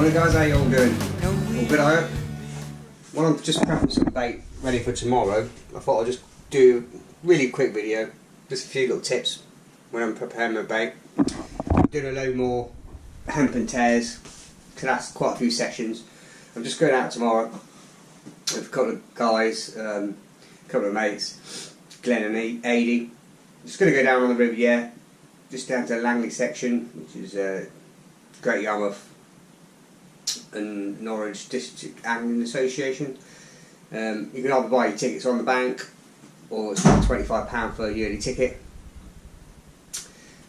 Morning guys, how you all doing? All good, I hope? Well, I'm just prepping some bait ready for tomorrow. I thought I'd just do a really quick video, just a few little tips when I'm preparing my bait. I'm doing a load more hemp and tears, because that's quite a few sessions. I'm just going out tomorrow with a couple of guys, a couple of mates, Glenn and Adi. I'm just going to go down on the river, just down to the Langley section, which is Great Yarmouth and Norwich District Angling Association. You can either buy your tickets on the bank, or it's about £25 for a yearly ticket.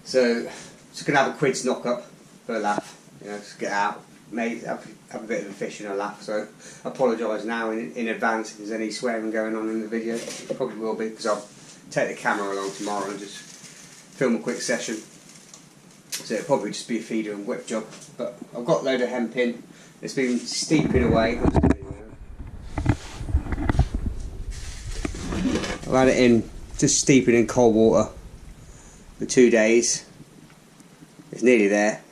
So just gonna have a quid's knock up for a laugh, just get out, mate, have a bit of a fish and a laugh. So I apologise now in advance if there's any swearing going on in the video. It probably will be, because I'll take the camera along tomorrow and just film a quick session. So it'll probably just be a feeder and whip job. But I've got a load of hemp in. It's been steeping away. I've had it in, just steeping in cold water for 2 days. It's nearly there.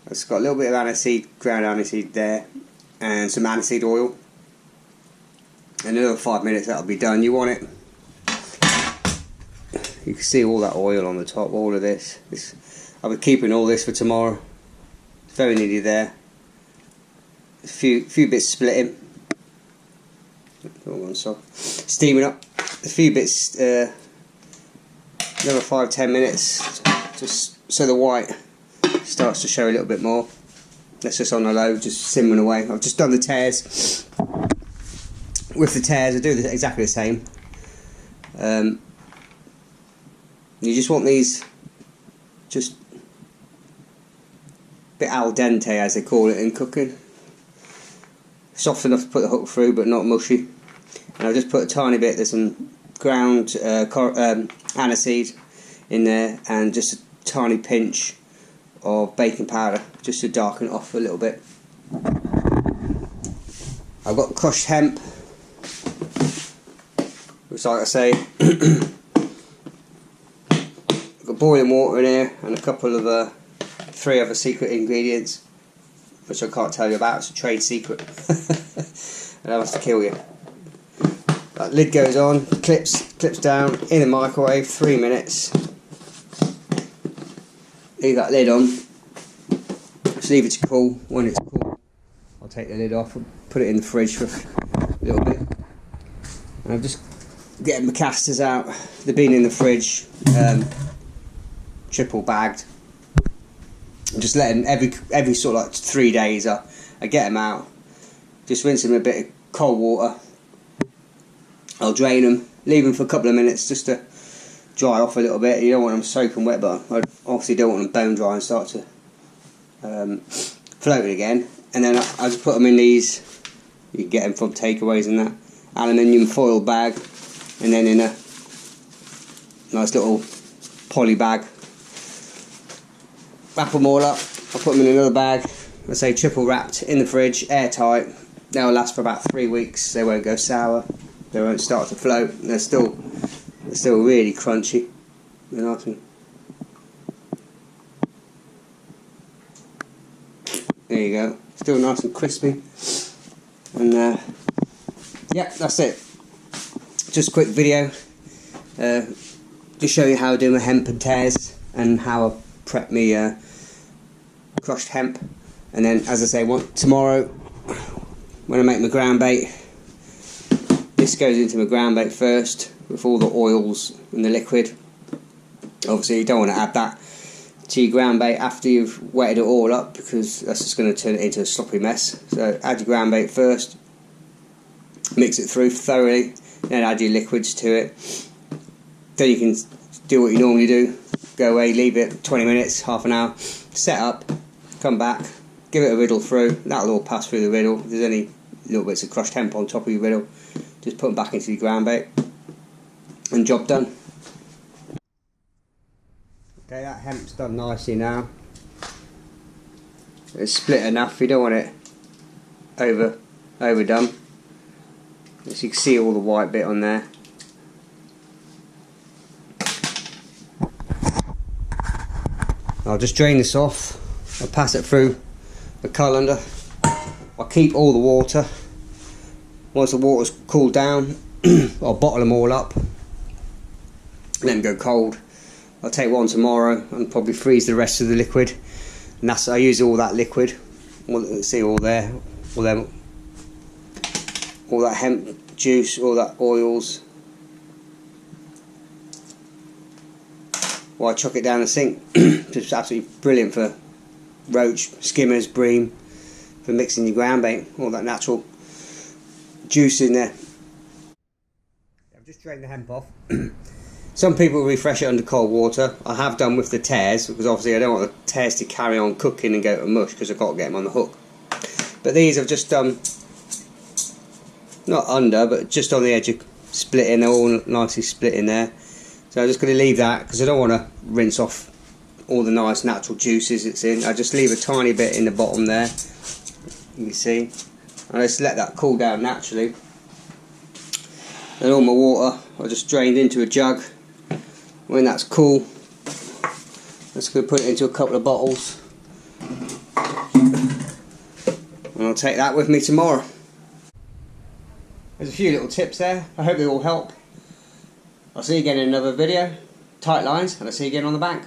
It's got a little bit of aniseed, ground aniseed there, and some aniseed oil. In another 5 minutes that'll be done. You want it. You can see all that oil on the top, all of this. I'll be keeping all this for tomorrow. It's very nearly there. A few bits splitting. Steaming up. A few bits, another 5-10 minutes, just so the white starts to show a little bit more. That's just on the low, just simmering away. I've just done the tears. With the tears, I do exactly the same. You just want these just a bit al dente, as they call it in cooking. Soft enough to put the hook through, but not mushy. And I've just put a tiny bit, there's some ground aniseed in there, and just a tiny pinch of baking powder, just to darken it off a little bit. I've got crushed hemp, which, like I say, I've got boiling water in here, and a couple of 3 other secret ingredients, which I can't tell you about. It's a trade secret. And that wants to kill you. That lid goes on, clips down in the microwave, 3 minutes. Leave that lid on. Just leave it to cool. When it's cool, I'll take the lid off and put it in the fridge for a little bit. And I'm just getting my casters out. They've been in the fridge, triple bagged. I'm just letting every sort of like 3 days I get them out. Just rinse them in a bit of cold water. I'll drain them, leave them for a couple of minutes just to dry off a little bit. You don't want them soaking wet, but I obviously don't want them bone dry and start to float again. And then I just put them in these, you can get them from takeaways and that, aluminium foil bag, and then in a nice little poly bag. Wrap them all up. I'll put them in another bag, I say triple wrapped, in the fridge, airtight. They'll last for about 3 weeks. They won't go sour. They won't start to float. They're still really crunchy. They're nice. There you go. Still nice and crispy. And yeah, that's it. Just a quick video. Just show you how I do my hemp and tears, and how I prep me crushed hemp. And then, as I say, tomorrow when I make my ground bait, this goes into my ground bait first with all the oils and the liquid. Obviously you don't want to add that to your ground bait after you've wetted it all up, because that's just going to turn it into a sloppy mess. So add your ground bait first, mix it through thoroughly, then add your liquids to it. Then you can do what you normally do, go away, leave it 20 minutes, half an hour, set up, come back, give it a riddle through. That'll all pass through the riddle. If there's any little bits of crushed hemp on top of your riddle, just put them back into your ground bait, and job done. Okay, that hemp's done nicely now. It's split enough. You don't want it overdone. As you can see, all the white bit on there. I'll just drain this off. I'll pass it through the colander. I keep all the water. Once the water's cooled down, I'll bottle them all up, let them go cold. I'll take one tomorrow and probably freeze the rest of the liquid. And that's, I use all that liquid. See all there, all that hemp juice, all that oils. Well, I chuck it down the sink. It's absolutely brilliant for roach, skimmers, bream, for mixing your ground bait. All that natural juice in there. I've just drained the hemp off. Some people refresh it under cold water. I have done with the tears, because obviously I don't want the tears to carry on cooking and go to mush, because I've got to get them on the hook. But these I've just done, not under, but just on the edge of splitting. They're all nicely split in there. So I'm just going to leave that, because I don't want to rinse off all the nice natural juices it's in. I just leave a tiny bit in the bottom there, you can see. I just let that cool down naturally. And all my water I just drained into a jug. When that's cool, I'm just going to put it into a couple of bottles, and I'll take that with me tomorrow. There's a few little tips there. I hope they all help. I'll see you again in another video. Tight lines, and I'll see you again on the bank.